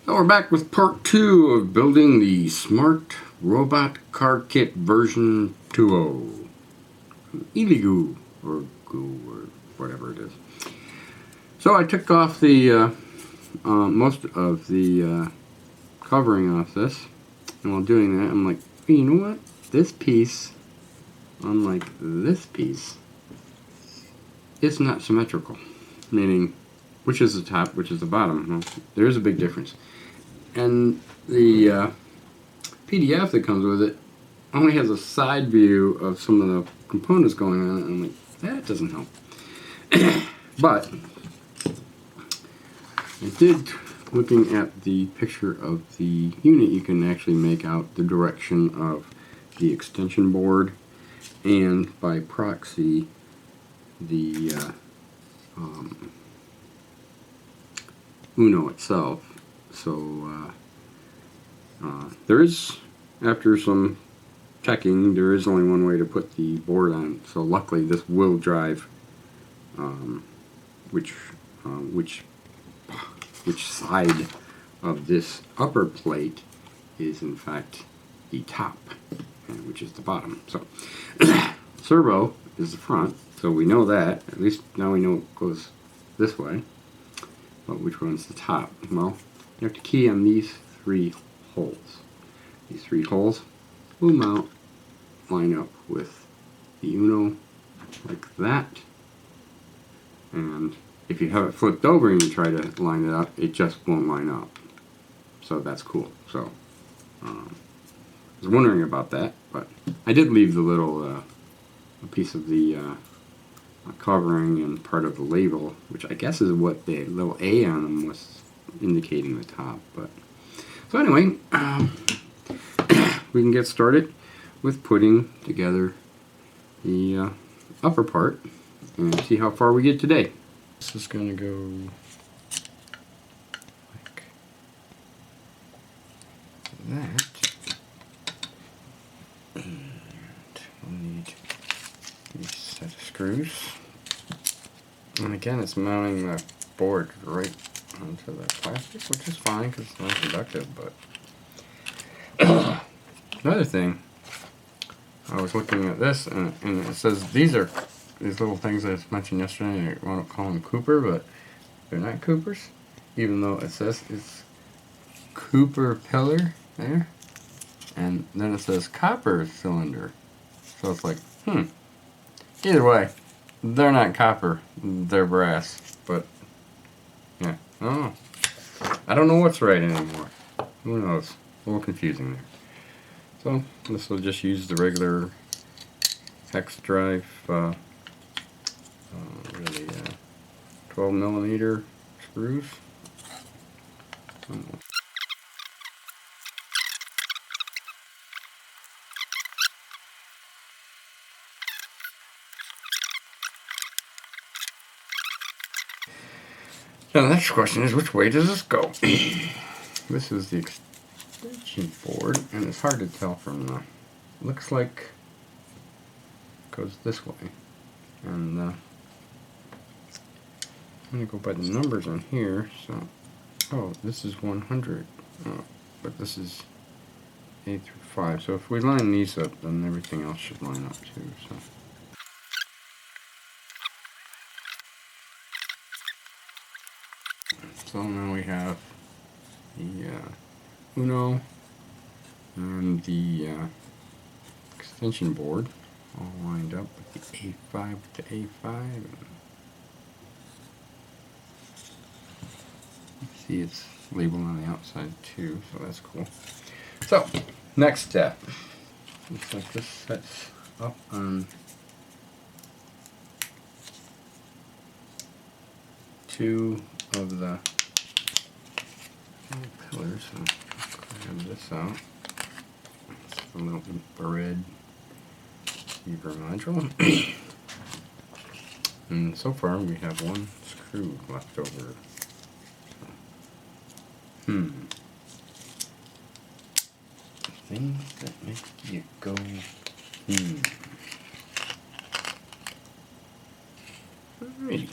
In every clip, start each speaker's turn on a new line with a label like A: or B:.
A: So we're back with part 2 of building the Smart Robot Car Kit version 2.0. Elegoo, or Goo, or whatever it is. So I took off the most of the covering off this, and while doing that I'm like, hey, you know what? This piece, unlike this piece, is not symmetrical. Meaning, which is the top, which is the bottom. Well, there is a big difference. And the PDF that comes with it only has a side view of some of the components going on, and I'm like, that doesn't help. But I did, looking at the picture of the unit, you can actually make out the direction of the extension board and by proxy the Uno itself. So there is, after some checking, there is only one way to put the board on. So luckily this will drive which side of this upper plate is in fact the top, which is the bottom. So servo is the front, so we know that. At least now we know it goes this way. But which one's the top? Well, you have to key on these three holes. These three holes will mount, line up with the Uno like that. And if you have it flipped over and you try to line it up, it just won't line up. So that's cool. So I was wondering about that, but I did leave the little a piece of the covering and part of the label, which I guess is what the little A on them was indicating the top. But so anyway, we can get started with putting together the upper part and see how far we get today. This is going to go like that, and we'll need these set of screws. And again, it's mounting the board right onto the plastic, which is fine because it's non-conductive. But another thing, I was looking at this, and it says these are these little things that I mentioned yesterday. I want to call them Cooper, but they're not Coopers, even though it says it's Cooper pillar there, and then it says copper cylinder. So it's like, either way, they're not copper, they're brass. But yeah, I don't know what's right anymore. Who knows? A little confusing there. So this will just use the regular hex drive, really 12mm screws. Now the next question is, which way does this go? This is the extension board, and it's hard to tell from the, looks like it goes this way. And I'm going to go by the numbers on here. So, oh, this is 100, but this is 8 through 5. So if we line these up, then everything else should line up too. So now we have the Uno and the extension board all lined up with the A5 to A5. See, it's labeled on the outside too, so that's cool. So, next step. Looks like this sets up on two of the pillars. So grab this out. It's a little red beaver module. And so far we have one screw left over. Things that make you go, Alrighty.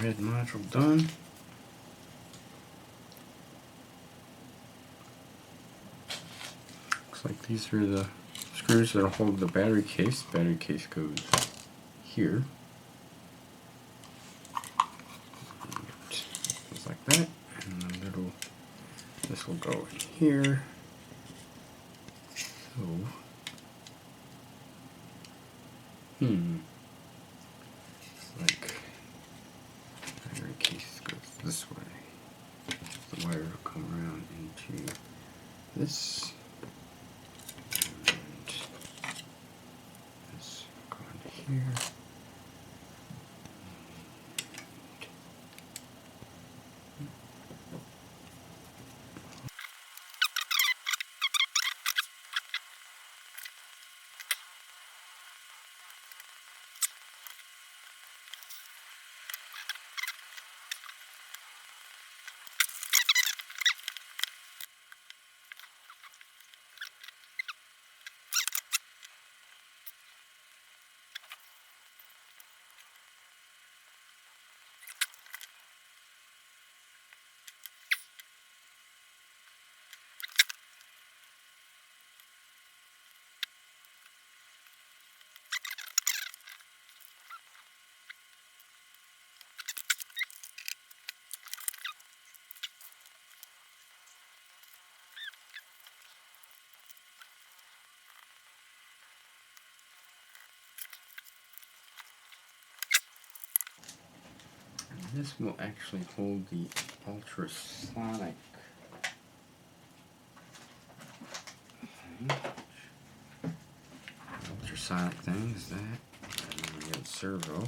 A: Red module done. Looks like these are the screws that'll hold the battery case. The battery case goes here. Just like that. And a little, this will go in here. So, like battery case goes this way. The wire will come around into this. And this will go into here. This will actually hold the ultrasonic thing. Ultrasonic thing is that. And then we got servo.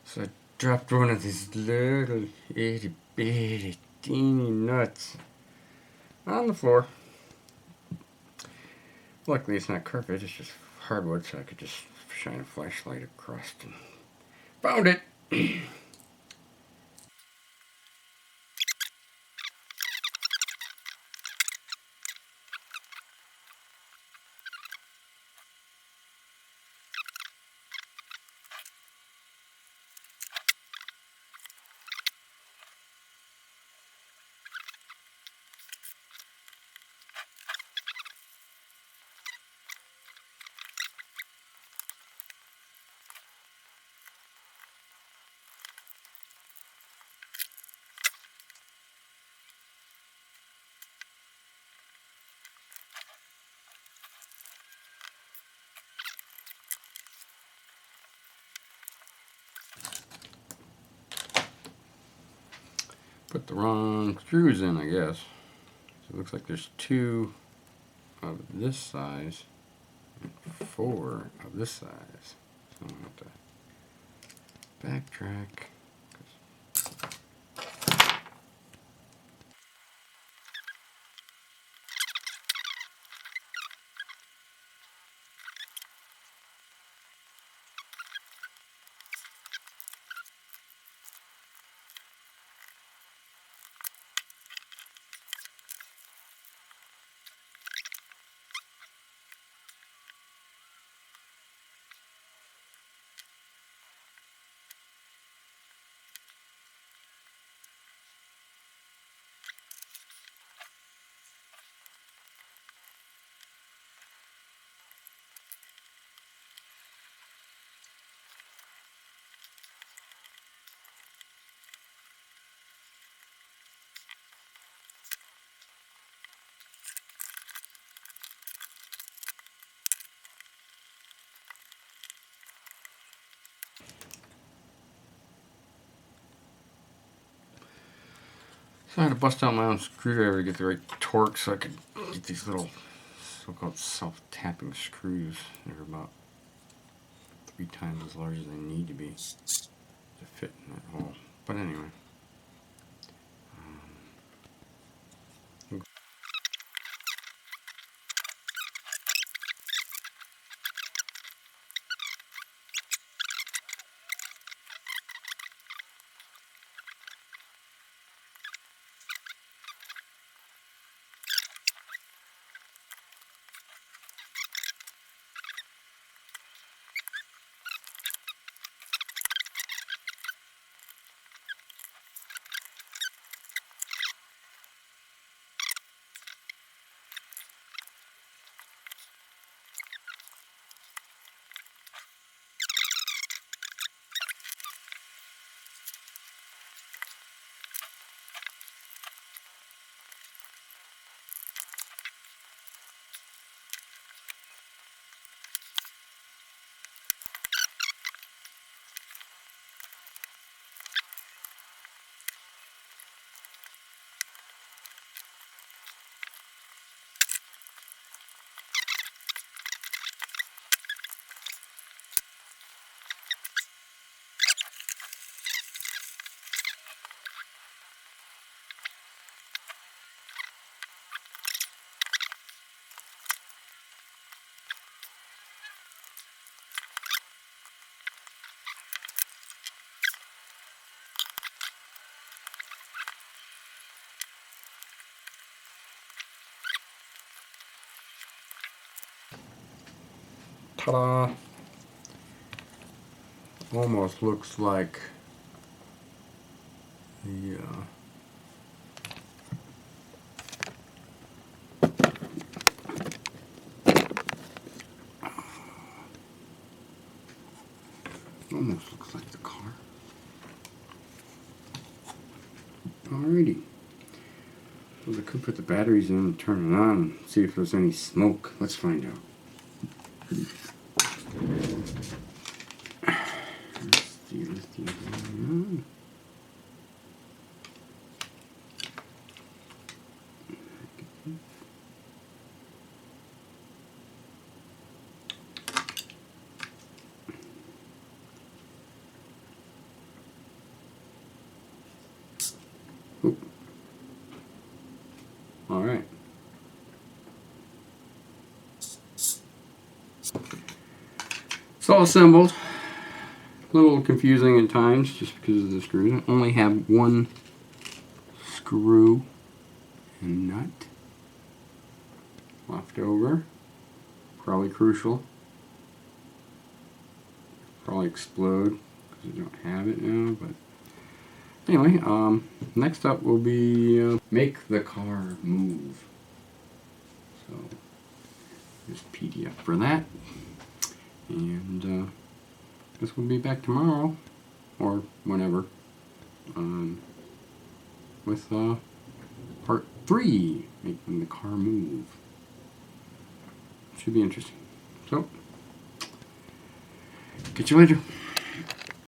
A: So I dropped one of these little itty bitty teeny nuts on the floor. Luckily it's not carpet, it's just hardwood, so I could just shine a flashlight across and found it! Put the wrong screws in, I guess. So it looks like there's 2 of this size and 4 of this size. So I'm going to have to backtrack. So I had to bust out my own screwdriver to get the right torque so I could get these little so-called self-tapping screws. They're about 3 times as large as they need to be to fit in that hole. But anyway. Ta-da! Almost looks like the almost looks like the car. Alrighty. Well, I could put the batteries in and turn it on and see if there's any smoke. Let's find out. Let's see. All right. It's all assembled. A little confusing at times just because of the screws. I only have one screw and nut left over. Probably crucial. Probably explode because I don't have it now. But anyway, next up will be make the car move. So just PDF for that. And guess we'll be back tomorrow or whenever with part 3, making the car move. Should be interesting. So, catch you later.